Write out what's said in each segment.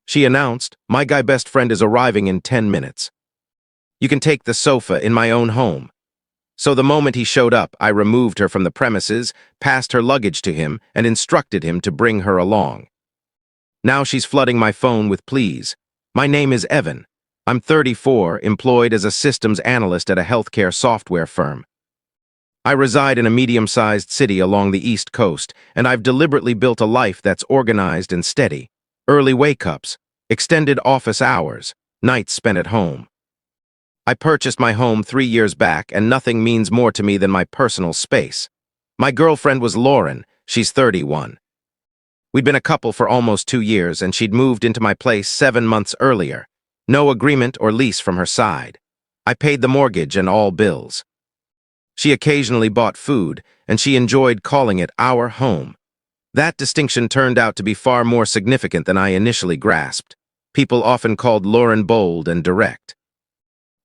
She announced, "My guy best friend is arriving in 10 minutes. You can take the sofa in my own home." So the moment he showed up, I removed her from the premises, passed her luggage to him, and instructed him to bring her along. Now she's flooding my phone with pleas. "My name is Evan. I'm 34, employed as a systems analyst at a healthcare software firm. I reside in a medium-sized city along the East Coast, and I've deliberately built a life that's organized and steady. Early wake-ups, extended office hours, nights spent at home. I purchased my home 3 years back, and nothing means more to me than my personal space. My girlfriend was Lauren. She's 31. We'd been a couple for almost 2 years, and she'd moved into my place 7 months earlier. No agreement or lease from her side. I paid the mortgage and all bills. She occasionally bought food, and she enjoyed calling it our home. That distinction turned out to be far more significant than I initially grasped. People often called Lauren bold and direct.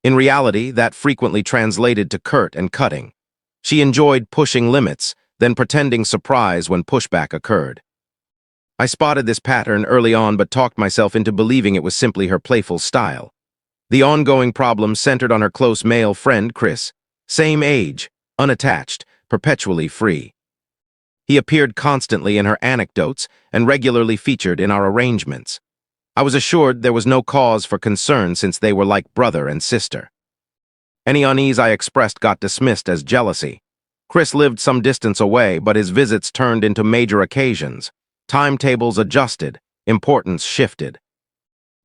In reality, that frequently translated to curt and cutting. She enjoyed pushing limits, then pretending surprise when pushback occurred. I spotted this pattern early on but talked myself into believing it was simply her playful style. The ongoing problem centered on her close male friend, Chris. Same age, unattached, perpetually free. He appeared constantly in her anecdotes and regularly featured in our arrangements. I was assured there was no cause for concern since they were like brother and sister. Any unease I expressed got dismissed as jealousy. Chris lived some distance away, but his visits turned into major occasions. Timetables adjusted, importance shifted.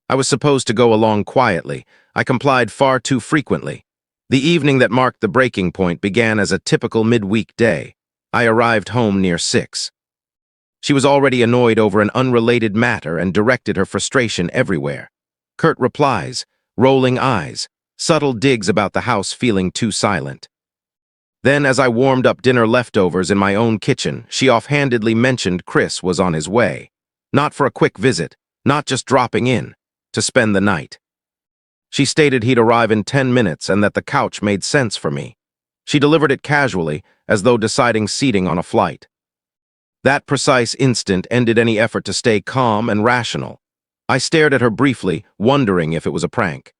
I was supposed to go along quietly. I complied far too frequently. The evening that marked the breaking point began as a typical midweek day. I arrived home near 6. She was already annoyed over an unrelated matter and directed her frustration everywhere. Curt replies, rolling eyes, subtle digs about the house feeling too silent. Then, as I warmed up dinner leftovers in my own kitchen, she offhandedly mentioned Chris was on his way. Not for a quick visit, not just dropping in, to spend the night. She stated he'd arrive in 10 minutes and that the couch made sense for me. She delivered it casually, as though deciding seating on a flight. That precise instant ended any effort to stay calm and rational. I stared at her briefly, wondering if it was a prank.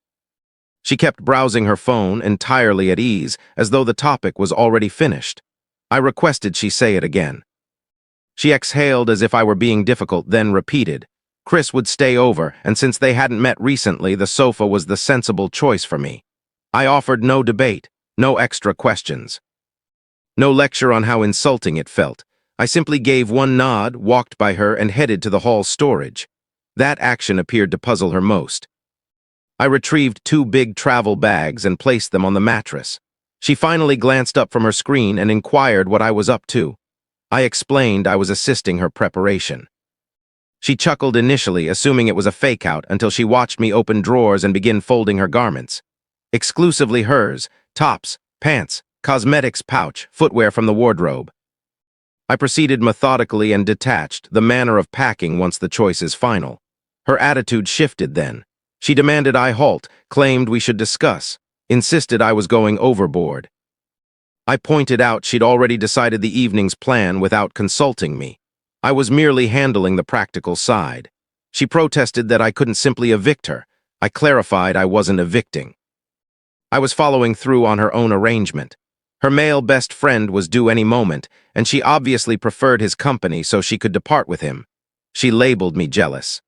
She kept browsing her phone, entirely at ease, as though the topic was already finished. I requested she say it again. She exhaled as if I were being difficult, then repeated. Chris would stay over, and since they hadn't met recently, the sofa was the sensible choice for me. I offered no debate, no extra questions. No lecture on how insulting it felt. I simply gave one nod, walked by her, and headed to the hall storage. That action appeared to puzzle her most. I retrieved 2 big travel bags and placed them on the mattress. She finally glanced up from her screen and inquired what I was up to. I explained I was assisting her preparation. She chuckled initially, assuming it was a fake-out, until she watched me open drawers and begin folding her garments. Exclusively hers, tops, pants, cosmetics pouch, footwear from the wardrobe. I proceeded methodically and detached, the manner of packing once the choice is final. Her attitude shifted then. She demanded I halt, claimed we should discuss, insisted I was going overboard. I pointed out she'd already decided the evening's plan without consulting me. I was merely handling the practical side. She protested that I couldn't simply evict her. I clarified I wasn't evicting. I was following through on her own arrangement. Her male best friend was due any moment, and she obviously preferred his company so she could depart with him. She labeled me jealous.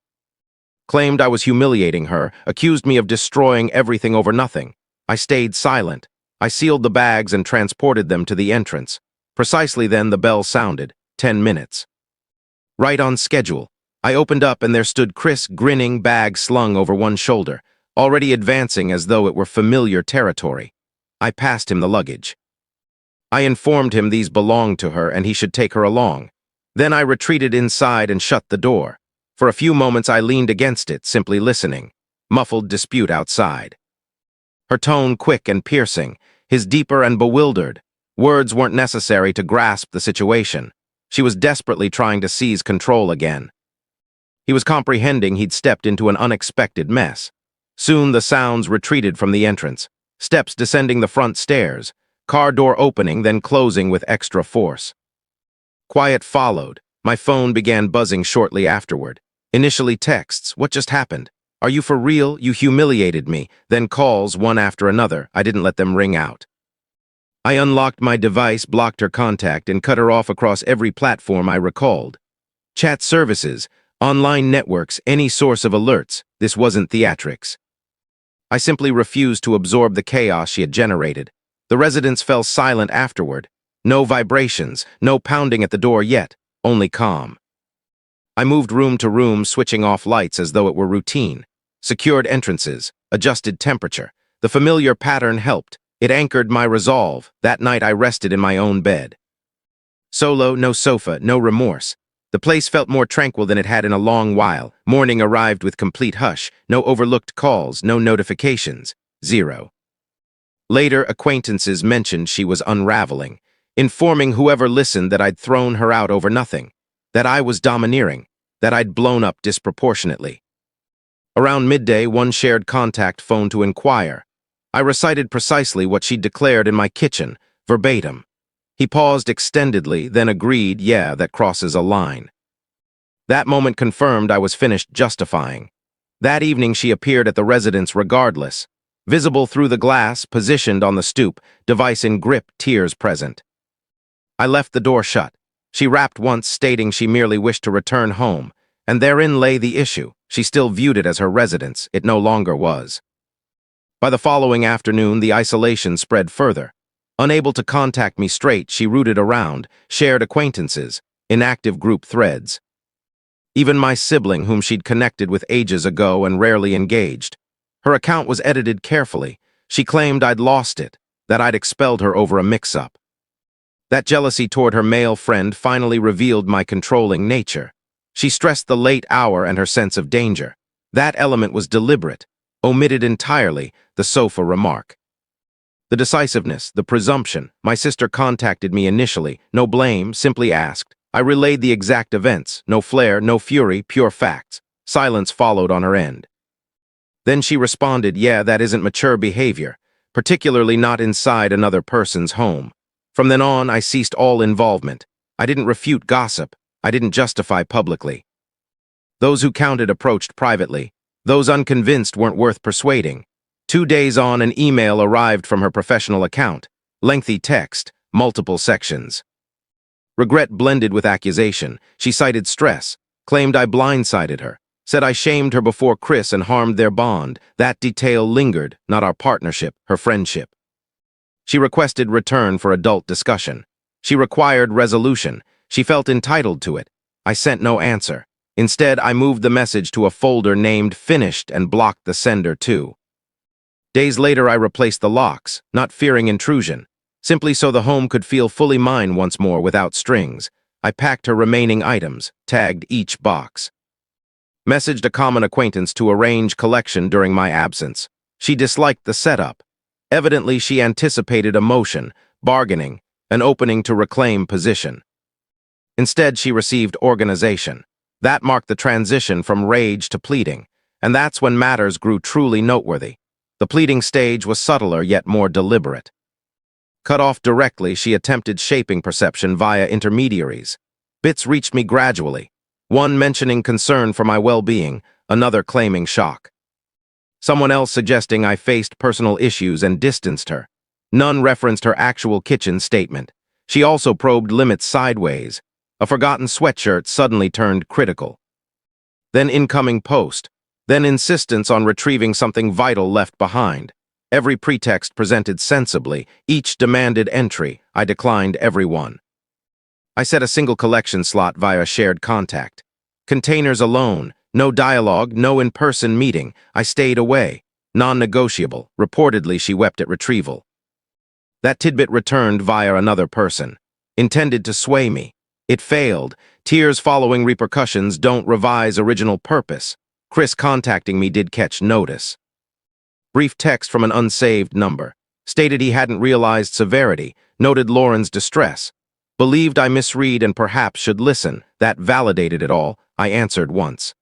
Claimed I was humiliating her, accused me of destroying everything over nothing. I stayed silent. I sealed the bags and transported them to the entrance. Precisely then the bell sounded, 10 minutes. Right on schedule. I opened up and there stood Chris, grinning, bag slung over one shoulder, already advancing as though it were familiar territory. I passed him the luggage. I informed him these belonged to her and he should take her along. Then I retreated inside and shut the door. For a few moments I leaned against it, simply listening. Muffled dispute outside. Her tone quick and piercing, his deeper and bewildered. Words weren't necessary to grasp the situation. She was desperately trying to seize control again. He was comprehending he'd stepped into an unexpected mess. Soon the sounds retreated from the entrance. Steps descending the front stairs. Car door opening, then closing with extra force. Quiet followed. My phone began buzzing shortly afterward. Initially texts, "What just happened? Are you for real? You humiliated me." Then calls, one after another. I didn't let them ring out. I unlocked my device, blocked her contact, and cut her off across every platform I recalled. Chat services, online networks, any source of alerts. This wasn't theatrics. I simply refused to absorb the chaos she had generated. The residents fell silent afterward. No vibrations, no pounding at the door yet, only calm. I moved room to room, switching off lights as though it were routine. Secured entrances, adjusted temperature. The familiar pattern helped. It anchored my resolve. That night I rested in my own bed. Solo, no sofa, no remorse. The place felt more tranquil than it had in a long while. Morning arrived with complete hush. No overlooked calls, no notifications. Zero. Later, acquaintances mentioned she was unraveling, informing whoever listened that I'd thrown her out over nothing, that I was domineering, that I'd blown up disproportionately. Around midday, one shared contact phoned to inquire. I recited precisely what she'd declared in my kitchen, verbatim. He paused extendedly, then agreed, "Yeah, that crosses a line." That moment confirmed I was finished justifying. That evening she appeared at the residence regardless, visible through the glass, positioned on the stoop, device in grip, tears present. I left the door shut. She rapped once, stating she merely wished to return home, and therein lay the issue. She still viewed it as her residence. It no longer was. By the following afternoon, the isolation spread further. Unable to contact me straight, she rooted around, shared acquaintances, inactive group threads. Even my sibling, whom she'd connected with ages ago and rarely engaged. Her account was edited carefully. She claimed I'd lost it, that I'd expelled her over a mix-up. That jealousy toward her male friend finally revealed my controlling nature. She stressed the late hour and her sense of danger. That element was deliberate, omitted entirely, the sofa remark. The decisiveness, the presumption. My sister contacted me initially, no blame, simply asked. I relayed the exact events, no flair, no fury, pure facts. Silence followed on her end. Then she responded, "Yeah, that isn't mature behavior, particularly not inside another person's home." From then on, I ceased all involvement. I didn't refute gossip. I didn't justify publicly. Those who counted approached privately. Those unconvinced weren't worth persuading. 2 days on, an email arrived from her professional account. Lengthy text, multiple sections. Regret blended with accusation. She cited stress, claimed I blindsided her, said I shamed her before Chris and harmed their bond. That detail lingered, not our partnership, her friendship. She requested return for adult discussion. She required resolution. She felt entitled to it. I sent no answer. Instead, I moved the message to a folder named Finished and blocked the sender too. Days later, I replaced the locks, not fearing intrusion, simply so the home could feel fully mine once more without strings. I packed her remaining items, tagged each box. Messaged a common acquaintance to arrange collection during my absence. She disliked the setup. Evidently, she anticipated emotion, bargaining, an opening to reclaim position. Instead, she received organization. That marked the transition from rage to pleading, and that's when matters grew truly noteworthy. The pleading stage was subtler yet more deliberate. Cut off directly, she attempted shaping perception via intermediaries. Bits reached me gradually, one mentioning concern for my well-being, another claiming shock. Someone else suggesting I faced personal issues and distanced her. None referenced her actual kitchen statement. She also probed limits sideways. A forgotten sweatshirt suddenly turned critical. Then incoming post. Then insistence on retrieving something vital left behind. Every pretext presented sensibly, each demanded entry. I declined every one. I set a single collection slot via shared contact. Containers alone, no dialogue, no in-person meeting. I stayed away. Non-negotiable. Reportedly, she wept at retrieval. That tidbit returned via another person, intended to sway me. It failed. Tears following repercussions don't revise original purpose. Chris contacting me did catch notice. Brief text from an unsaved number. Stated he hadn't realized severity, noted Lauren's distress. Believed I misread and perhaps should listen. That validated it all. I answered once.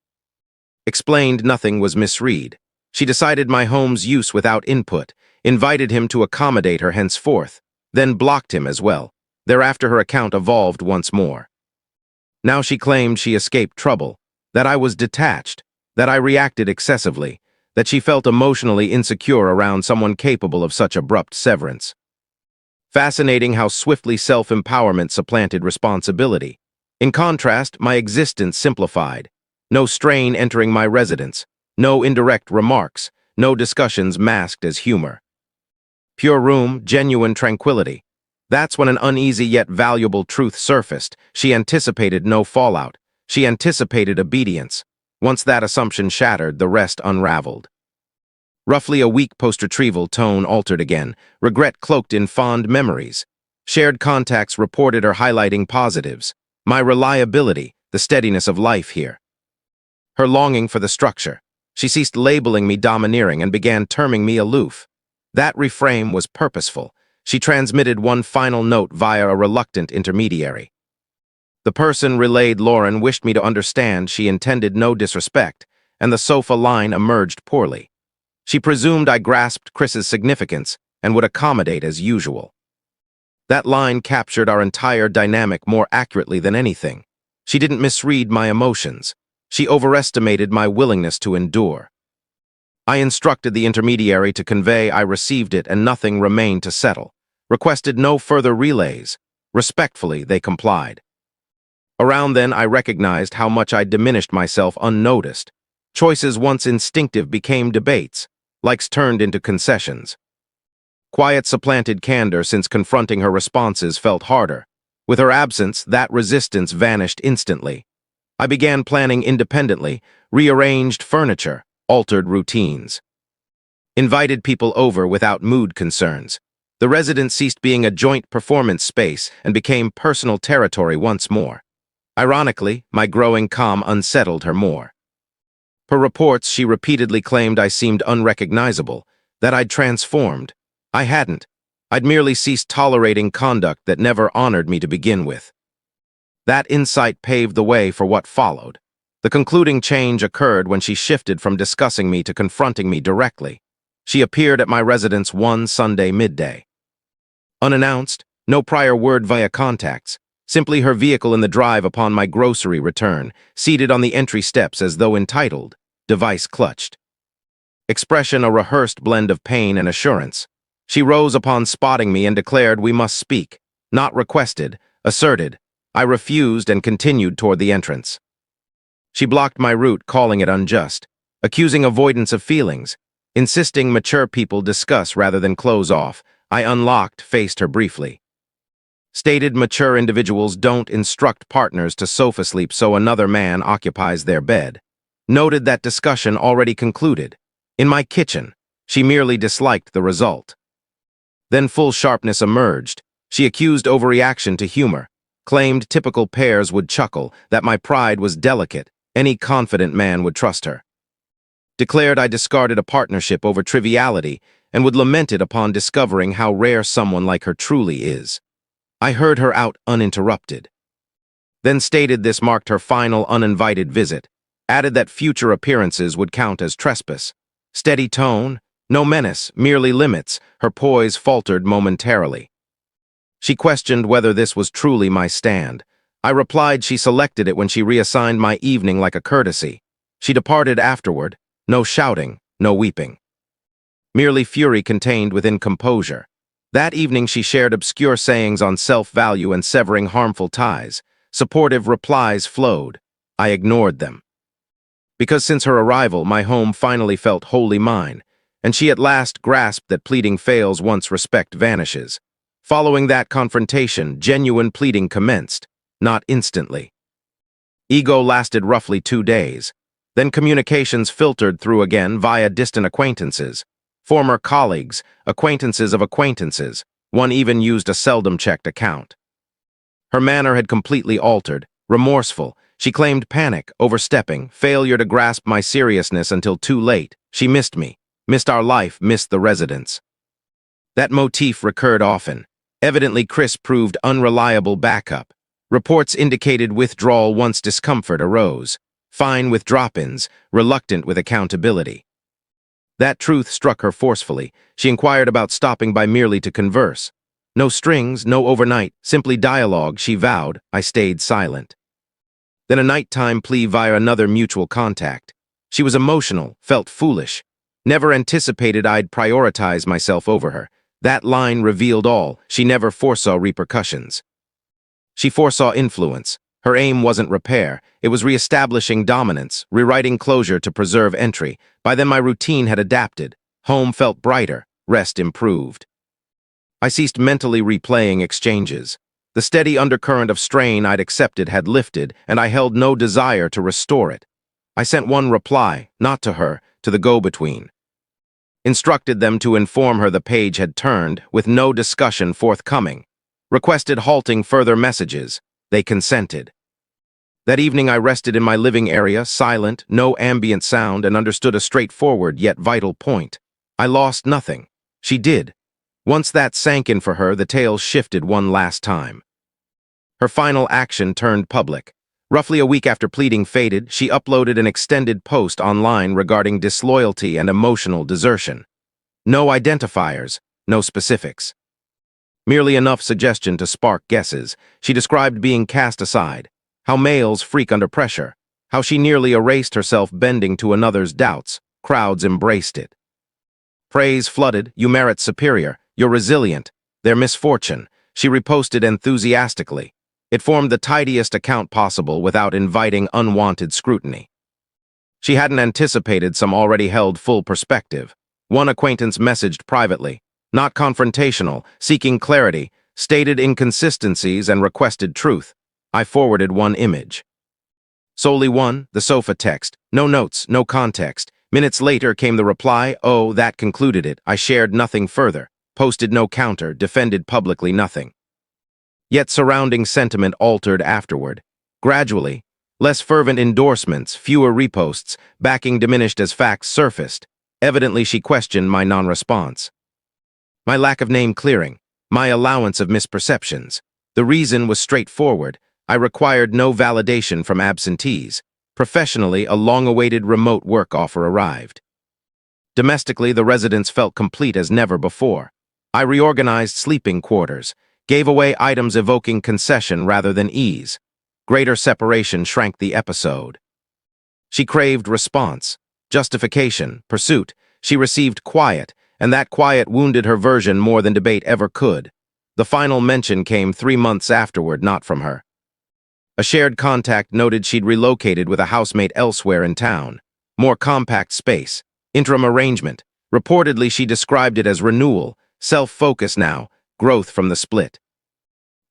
Explained nothing was misread. She decided my home's use without input, invited him to accommodate her henceforth, then blocked him as well. Thereafter her account evolved once more. Now she claimed she escaped trouble, that I was detached, that I reacted excessively, that she felt emotionally insecure around someone capable of such abrupt severance. Fascinating how swiftly self-empowerment supplanted responsibility. In contrast, my existence simplified. No strain entering my residence, no indirect remarks, no discussions masked as humor. Pure room, genuine tranquility. That's when an uneasy yet valuable truth surfaced. She anticipated no fallout. She anticipated obedience. Once that assumption shattered, the rest unraveled. Roughly a week post-retrieval, tone altered again, regret cloaked in fond memories. Shared contacts reported her highlighting positives. My reliability, the steadiness of life here. Her longing for the structure. She ceased labeling me domineering and began terming me aloof. That reframe was purposeful. She transmitted one final note via a reluctant intermediary. The person relayed Lauren wished me to understand she intended no disrespect, and the sofa line emerged poorly. She presumed I grasped Chris's significance and would accommodate as usual. That line captured our entire dynamic more accurately than anything. She didn't misread my emotions. She overestimated my willingness to endure. I instructed the intermediary to convey I received it and nothing remained to settle. Requested no further relays. Respectfully, they complied. Around then, I recognized how much I'd diminished myself unnoticed. Choices once instinctive became debates. Likes turned into concessions. Quiet supplanted candor since confronting her responses felt harder. With her absence, that resistance vanished instantly. I began planning independently, rearranged furniture, altered routines. Invited people over without mood concerns. The residence ceased being a joint performance space and became personal territory once more. Ironically, my growing calm unsettled her more. Per reports, she repeatedly claimed I seemed unrecognizable, that I'd transformed. I hadn't. I'd merely ceased tolerating conduct that never honored me to begin with. That insight paved the way for what followed. The concluding change occurred when she shifted from discussing me to confronting me directly. She appeared at my residence one Sunday midday. Unannounced, no prior word via contacts, simply her vehicle in the drive upon my grocery return, seated on the entry steps as though entitled, device clutched. Expression a rehearsed blend of pain and assurance. She rose upon spotting me and declared we must speak. Not requested, asserted. I refused and continued toward the entrance. She blocked my route, calling it unjust, accusing avoidance of feelings, insisting mature people discuss rather than close off. I unlocked, faced her briefly. Stated mature individuals don't instruct partners to sofa sleep so another man occupies their bed. Noted that discussion already concluded. In my kitchen, she merely disliked the result. Then full sharpness emerged. She accused overreaction to humor, claimed typical pairs would chuckle, that my pride was delicate, any confident man would trust her. Declared I discarded a partnership over triviality and would lament it upon discovering how rare someone like her truly is. I heard her out uninterrupted. Then stated this marked her final uninvited visit, added that future appearances would count as trespass. Steady tone, no menace, merely limits, her poise faltered momentarily. She questioned whether this was truly my stand. I replied she selected it when she reassigned my evening like a courtesy. She departed afterward, no shouting, no weeping. Merely fury contained within composure. That evening she shared obscure sayings on self-value and severing harmful ties. Supportive replies flowed. I ignored them. Because since her arrival, my home finally felt wholly mine, and she at last grasped that pleading fails once respect vanishes. Following that confrontation, genuine pleading commenced, not instantly. Ego lasted roughly 2 days. Then communications filtered through again via distant acquaintances. Former colleagues, acquaintances of acquaintances. One even used a seldom-checked account. Her manner had completely altered, remorseful. She claimed panic, overstepping, failure to grasp my seriousness until too late. She missed me, missed our life, missed the residence. That motif recurred often. Evidently, Chris proved unreliable backup. Reports indicated withdrawal once discomfort arose. Fine with drop-ins, reluctant with accountability. That truth struck her forcefully. She inquired about stopping by merely to converse. No strings, no overnight, simply dialogue, she vowed. I stayed silent. Then a nighttime plea via another mutual contact. She was emotional, felt foolish. Never anticipated I'd prioritize myself over her. That line revealed all. She never foresaw repercussions. She foresaw influence. Her aim wasn't repair. It was reestablishing dominance, rewriting closure to preserve entry. By then my routine had adapted. Home felt brighter. Rest improved. I ceased mentally replaying exchanges. The steady undercurrent of strain I'd accepted had lifted, and I held no desire to restore it. I sent one reply, not to her, to the go-between. Instructed them to inform her the page had turned, with no discussion forthcoming. Requested halting further messages. They consented. That evening I rested in my living area, silent, no ambient sound, and understood a straightforward yet vital point. I lost nothing. She did. Once that sank in for her, the tale shifted one last time. Her final action turned public. Roughly a week after pleading faded, she uploaded an extended post online regarding disloyalty and emotional desertion. No identifiers, no specifics. Merely enough suggestion to spark guesses. She described being cast aside, how males freak under pressure, how she nearly erased herself bending to another's doubts. Crowds embraced it. Praise flooded. You merit superior. You're resilient. Their misfortune. She reposted enthusiastically. It formed the tidiest account possible without inviting unwanted scrutiny. She hadn't anticipated some already held full perspective. One acquaintance messaged privately, not confrontational, seeking clarity, stated inconsistencies and requested truth. I forwarded one image. Solely one, the sofa text. No notes, no context. Minutes later came the reply, "Oh, that concluded it. I shared nothing further. Posted no counter, defended publicly nothing." Yet surrounding sentiment altered afterward. Gradually, less fervent endorsements, fewer reposts, backing diminished as facts surfaced. Evidently she questioned my non-response. My lack of name clearing, my allowance of misperceptions. The reason was straightforward. I required no validation from absentees. Professionally, a long-awaited remote work offer arrived. Domestically, the residence felt complete as never before. I reorganized sleeping quarters, gave away items evoking concession rather than ease. Greater separation shrank the episode. She craved response, justification, pursuit. She received quiet, and that quiet wounded her version more than debate ever could. The final mention came 3 months afterward, not from her. A shared contact noted she'd relocated with a housemate elsewhere in town. More compact space, interim arrangement. Reportedly, she described it as renewal, self-focus now, growth from the split.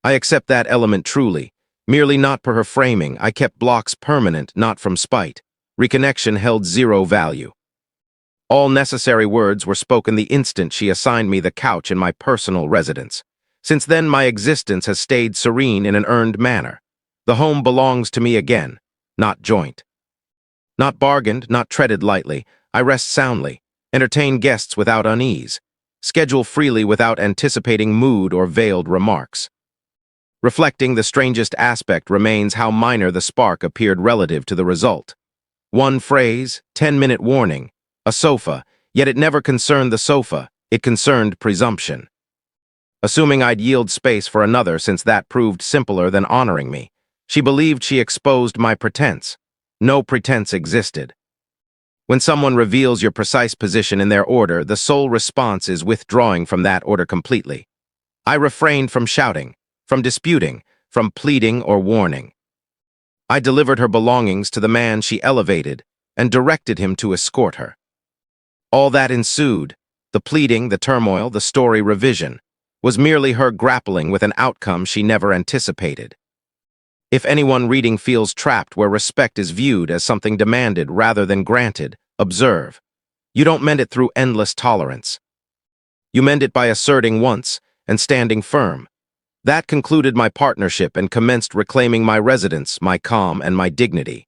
I accept that element truly. Merely not per her framing, I kept blocks permanent, not from spite. Reconnection held zero value. All necessary words were spoken the instant she assigned me the couch in my personal residence. Since then, my existence has stayed serene in an earned manner. The home belongs to me again, not joint. Not bargained, not treaded lightly, I rest soundly, entertain guests without unease, schedule freely without anticipating mood or veiled remarks. Reflecting, the strangest aspect remains how minor the spark appeared relative to the result. One phrase, 10-minute warning, a sofa, yet it never concerned the sofa, it concerned presumption. Assuming I'd yield space for another since that proved simpler than honoring me, she believed she exposed my pretense. No pretense existed. When someone reveals your precise position in their order, the sole response is withdrawing from that order completely. I refrained from shouting, from disputing, from pleading or warning. I delivered her belongings to the man she elevated and directed him to escort her. All that ensued, the pleading, the turmoil, the story revision, was merely her grappling with an outcome she never anticipated. If anyone reading feels trapped where respect is viewed as something demanded rather than granted, observe. You don't mend it through endless tolerance. You mend it by asserting once and standing firm. That concluded my partnership and commenced reclaiming my residence, my calm, and my dignity.